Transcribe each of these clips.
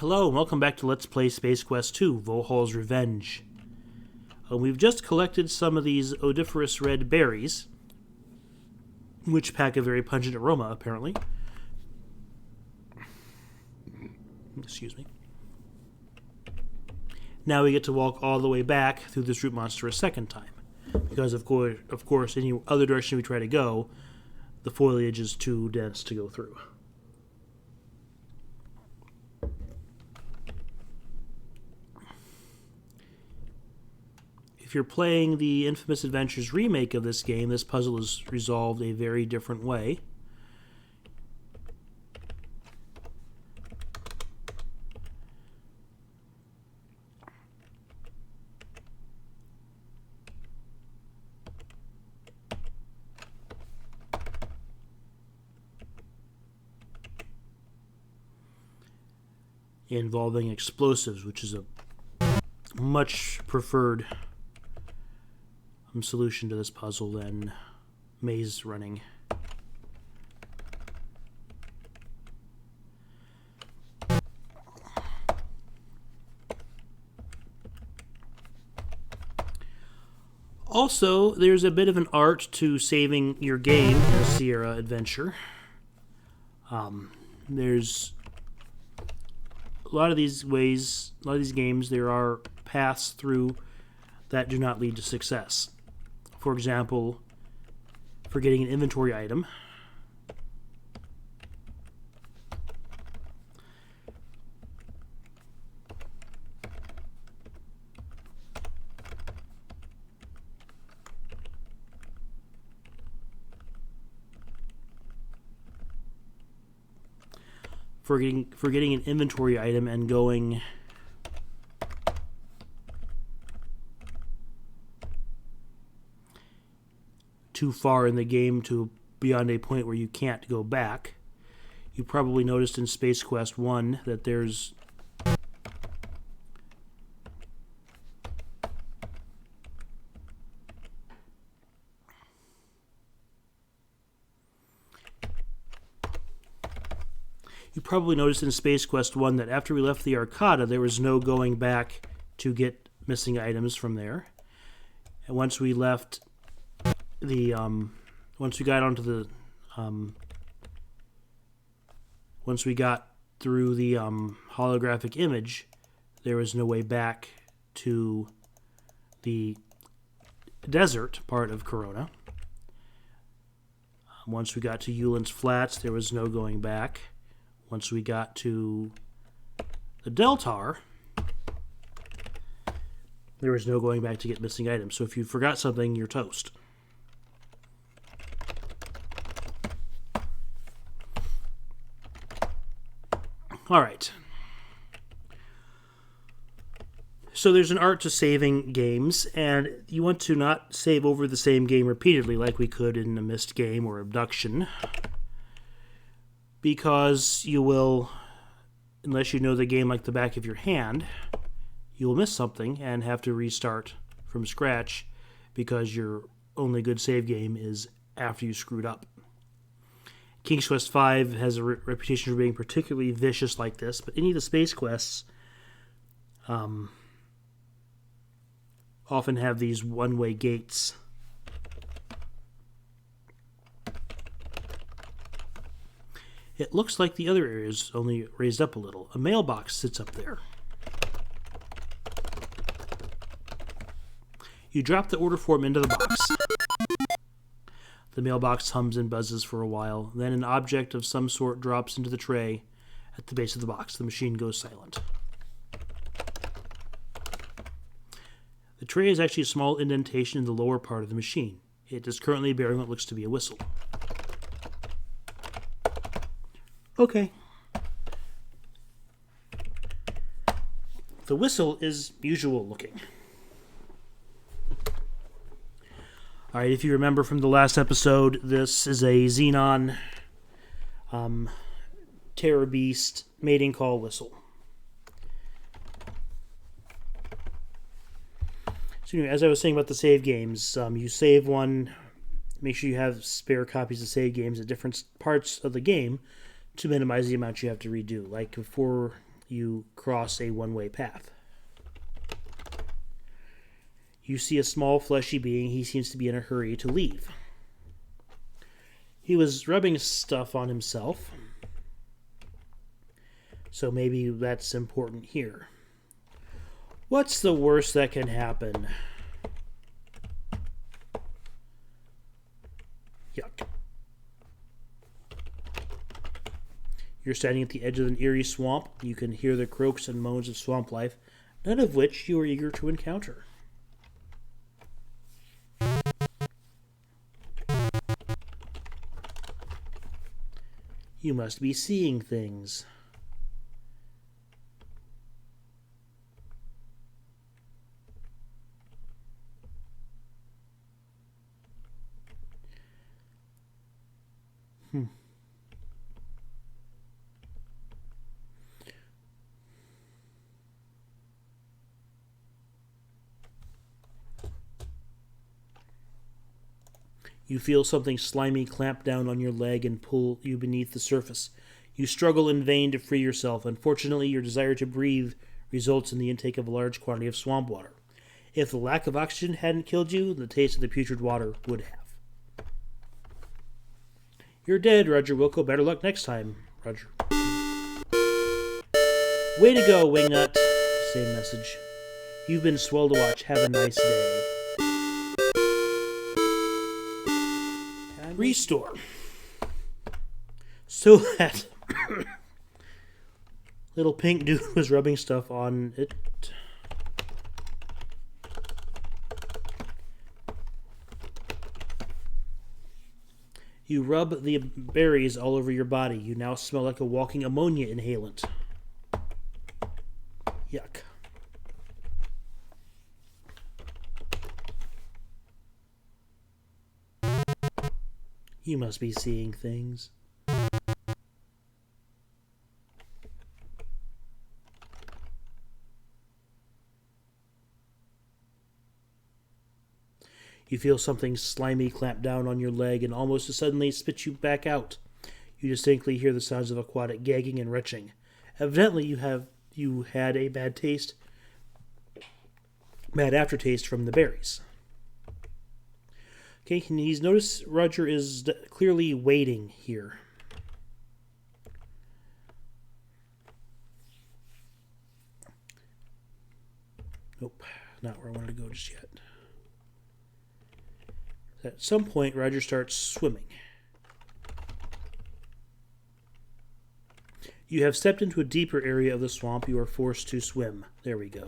Hello, and welcome back to Let's Play Space Quest 2, Vohal's Revenge. We've just collected some of these odoriferous red berries, which pack a very pungent aroma, apparently. Excuse me. Now we get to walk all the way back through this root monster a second time, because of course, any other direction we try to go, the foliage is too dense to go through. If you're playing the Infamous Adventures remake of this game, this puzzle is resolved a very different way. Involving explosives, which is a much preferred solution to this puzzle than maze running. Also, there's a bit of an art to saving your game in a Sierra adventure. There's a lot of these games, there are paths through that do not lead to success. For example, for getting an inventory item, for getting an inventory item and going too far in the game to beyond a point where you can't go back. You probably noticed in Space Quest 1 that there's that after we left the Arcada, there was no going back to get missing items from there. And once we left once we got through the holographic image, there was no way back to the desert part of Corona. Once we got to Yulin's Flats, there was no going back. Once we got to the Deltar, there was no going back to get missing items. So if you forgot something, you're toast. All right. So there's an art to saving games, and you want to not save over the same game repeatedly like we could in a missed game or abduction, because you will, unless you know the game like the back of your hand, you will miss something and have to restart from scratch because your only good save game is after you screwed up. King's Quest V has a reputation for being particularly vicious like this, but any of the Space Quests often have these one-way gates. It looks like the other areas, only raised up a little. A mailbox sits up there. You drop the order form into the box. The mailbox hums and buzzes for a while. Then an object of some sort drops into the tray at the base of the box. The machine goes silent. The tray is actually a small indentation in the lower part of the machine. It is currently bearing what looks to be a whistle. Okay. The whistle is usual looking. Alright, if you remember from the last episode, this is a Xenon Terror Beast mating call whistle. So anyway, as I was saying about the save games, you save one, make sure you have spare copies of save games at different parts of the game to minimize the amount you have to redo. Like for you cross a one-way path. You see a small fleshy being. He seems to be in a hurry to leave. He was rubbing stuff on himself, so maybe that's important here. What's the worst that can happen? Yuck. You're standing at the edge of an eerie swamp. You can hear the croaks and moans of swamp life, none of which you are eager to encounter. You must be seeing things. You feel something slimy clamp down on your leg and pull you beneath the surface. You struggle in vain to free yourself. Unfortunately, your desire to breathe results in the intake of a large quantity of swamp water. If the lack of oxygen hadn't killed you, the taste of the putrid water would have. You're dead, Roger Wilco. Better luck next time, Roger. Way to go, Wingnut. Same message. You've been swell to watch. Have a nice day. Restore. So that little pink dude was rubbing stuff on it. You rub the berries all over your body. You now smell like a walking ammonia inhalant. Yuck. You must be seeing things. You feel something slimy clamp down on your leg and almost as suddenly spit you back out. You distinctly hear the sounds of aquatic gagging and retching. Evidently you had a bad aftertaste from the berries. Okay, he's noticed Roger is clearly waiting here. Nope, not where I wanted to go just yet. At some point, Roger starts swimming. You have stepped into a deeper area of the swamp. You are forced to swim. There we go.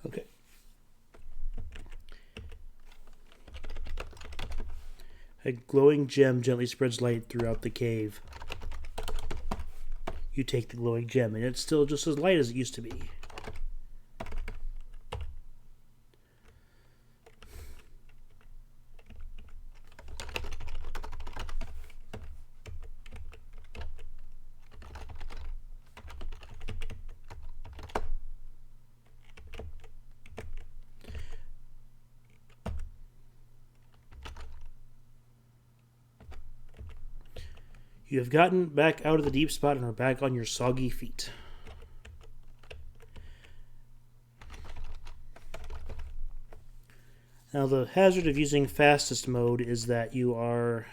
Okay. A glowing gem gently spreads light throughout the cave. You take the glowing gem, and it's still just as light as it used to be. You have gotten back out of the deep spot and are back on your soggy feet. Now the hazard of using fastest mode is that your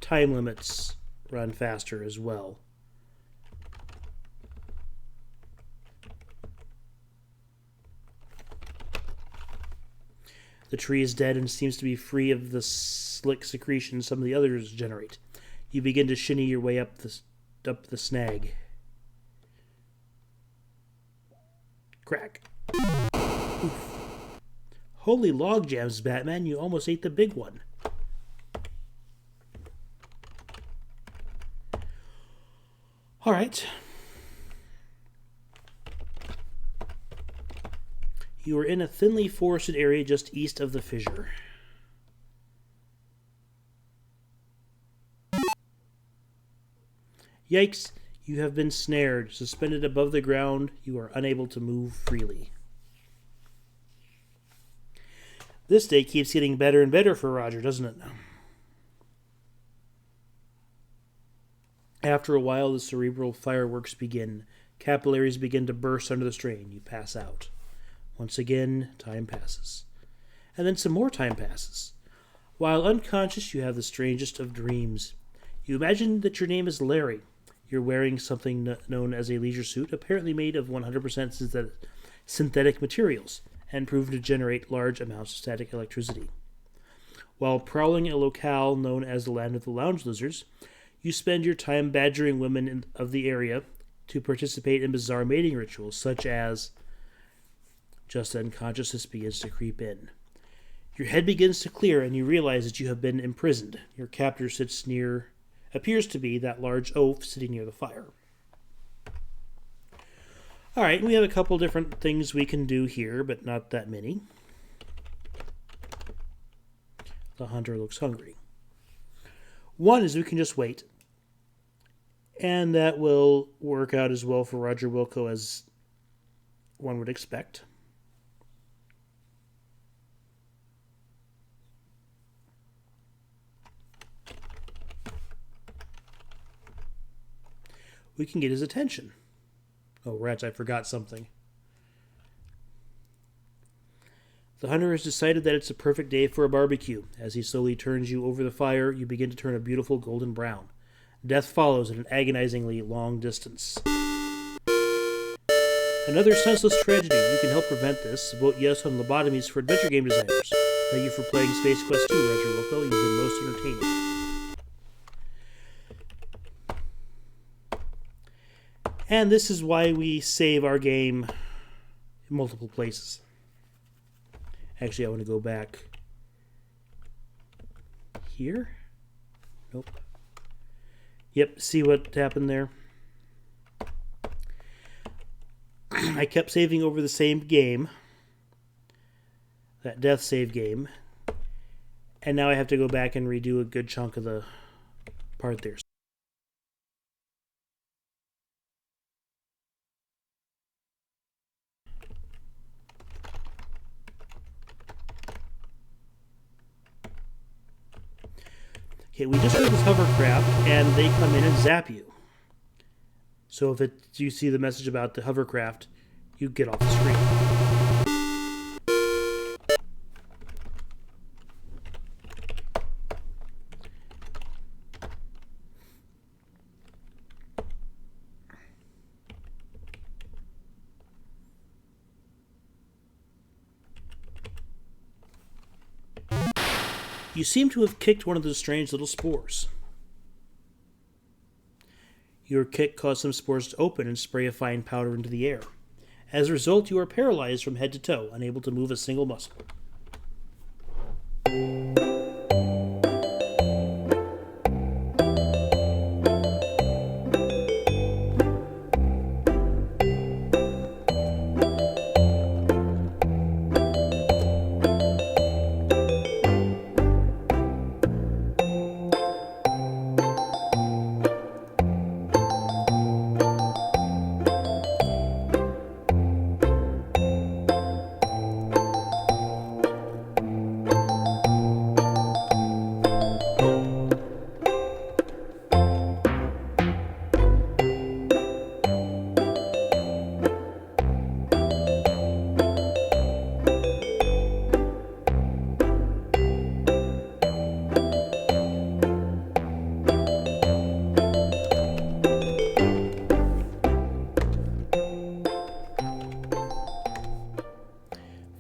time limits run faster as well. The tree is dead and seems to be free of the slick secretion some of the others generate. You begin to shinny your way up the snag. Crack. Oof. Holy log jams, Batman. You almost ate the big one. All right. You are in a thinly forested area just east of the fissure. Yikes, you have been snared. Suspended above the ground, you are unable to move freely. This day keeps getting better and better for Roger, doesn't it? After a while, the cerebral fireworks begin. Capillaries begin to burst under the strain. You pass out. Once again, time passes. And then some more time passes. While unconscious, you have the strangest of dreams. You imagine that your name is Larry. You're wearing something known as a leisure suit, apparently made of 100% synthetic materials, and proven to generate large amounts of static electricity. While prowling a locale known as the Land of the Lounge Lizards, you spend your time badgering women of the area to participate in bizarre mating rituals, such as... Just then, consciousness begins to creep in. Your head begins to clear, and you realize that you have been imprisoned. Your captor appears to be that large oaf sitting near the fire. All right, we have a couple different things we can do here, but not that many. The hunter looks hungry. One is we can just wait. And that will work out as well for Roger Wilco as one would expect. We can get his attention. Oh, rats, I forgot something. The hunter has decided that it's a perfect day for a barbecue. As he slowly turns you over the fire, you begin to turn a beautiful golden brown. Death follows at an agonizingly long distance. Another senseless tragedy. You can help prevent this. Vote yes on lobotomies for adventure game designers. Thank you for playing Space Quest 2, Roger Wilco. You've been most entertaining. And this is why we save our game in multiple places. Actually, I want to go back here. Nope. Yep, see what happened there? I kept saving over the same game. That death save game. And now I have to go back and redo a good chunk of the part there. Okay, we just heard this hovercraft, and they come in and zap you. So if you see the message about the hovercraft, you get off the screen. You seem to have kicked one of those strange little spores. Your kick caused some spores to open and spray a fine powder into the air. As a result, you are paralyzed from head to toe, unable to move a single muscle.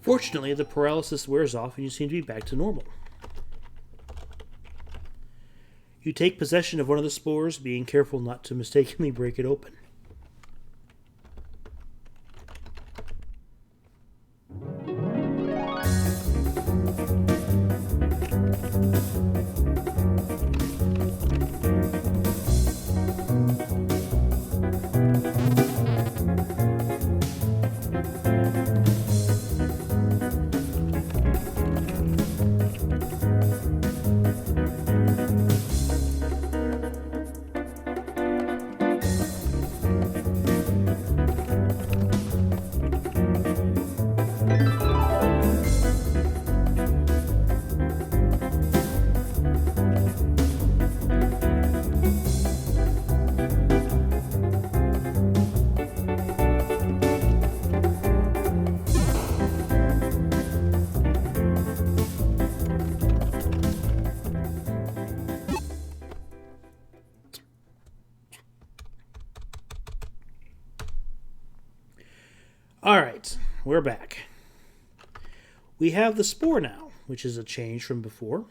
Fortunately, the paralysis wears off and you seem to be back to normal. You take possession of one of the spores, being careful not to mistakenly break it open. Alright, we're back. We have the spore now, which is a change from before.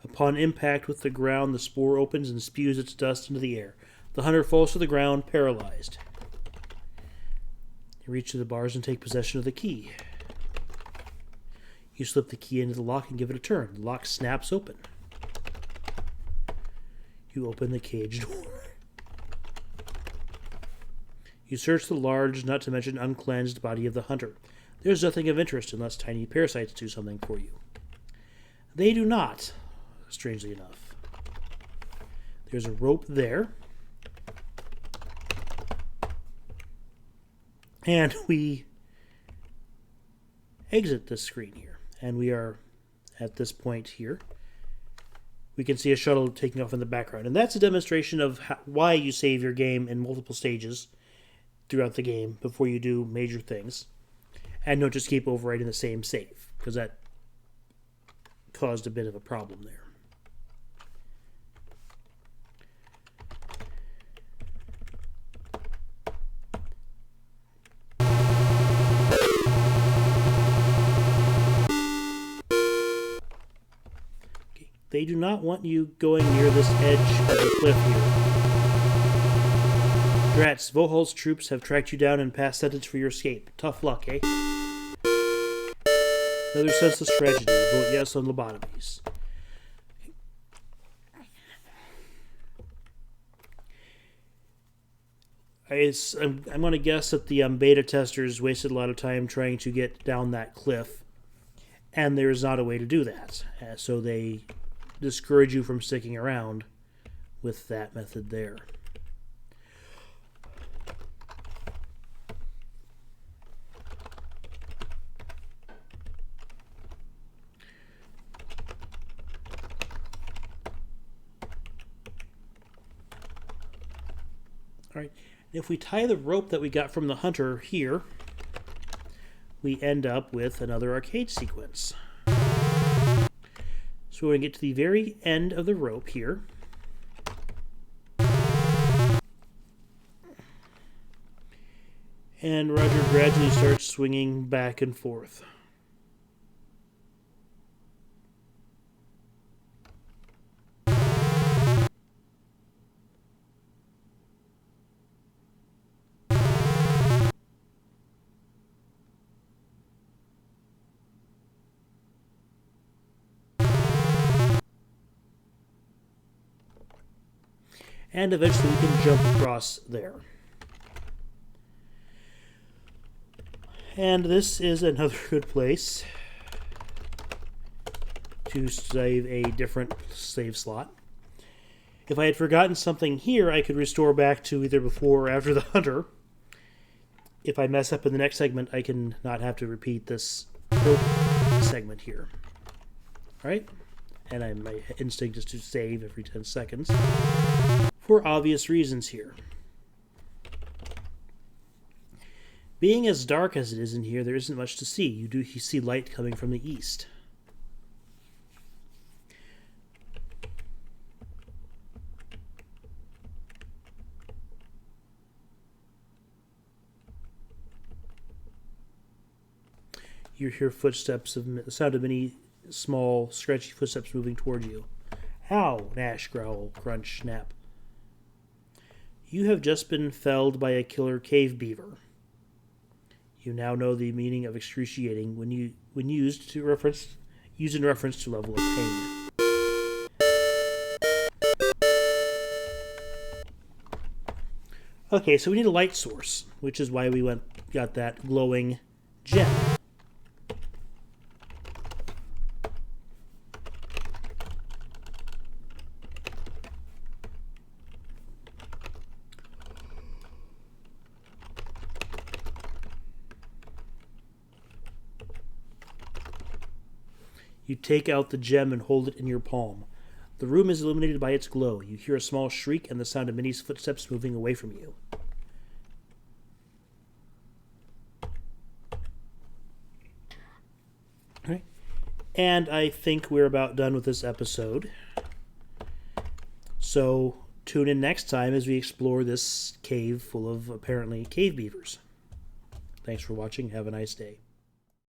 Upon impact with the ground, the spore opens and spews its dust into the air. The hunter falls to the ground, paralyzed. You reach to the bars and take possession of the key. You slip the key into the lock and give it a turn. The lock snaps open. You open the cage door. You search the large, not to mention uncleansed body of the hunter. There's nothing of interest unless tiny parasites do something for you. They do not, strangely enough. There's a rope there. And we exit this screen here. And we are at this point here. We can see a shuttle taking off in the background. And that's a demonstration of why you save your game in multiple stages throughout the game before you do major things. And don't just keep overwriting the same save, because that caused a bit of a problem there. They do not want you going near this edge of the cliff here. Drats, Vohal's troops have tracked you down and passed sentence for your escape. Tough luck, eh? Another senseless tragedy. Vote yes on lobotomies. I'm going to guess that the beta testers wasted a lot of time trying to get down that cliff, and there's not a way to do that. So they discourage you from sticking around with that method there. All right, if we tie the rope that we got from the hunter here, we end up with another arcade sequence. So we're going to get to the very end of the rope here. And Roger gradually starts swinging back and forth. And eventually we can jump across there. And this is another good place to save a different save slot. If I had forgotten something here, I could restore back to either before or after the hunter. If I mess up in the next segment, I can not have to repeat this segment here. Alright? And my instinct is to save every 10 seconds. For obvious reasons here. Being as dark as it is in here, there isn't much to see. You see light coming from the east. You hear footsteps, the sound of many small, scratchy footsteps moving toward you. Ow! Gnash, growl, crunch, snap. You have just been felled by a killer cave beaver. You now know the meaning of excruciating when used in reference to level of pain. Okay, so we need a light source, which is why we got that glowing gem. You take out the gem and hold it in your palm. The room is illuminated by its glow. You hear a small shriek and the sound of Minnie's footsteps moving away from you. All right. And I think we're about done with this episode. So tune in next time as we explore this cave full of apparently cave beavers. Thanks for watching. Have a nice day.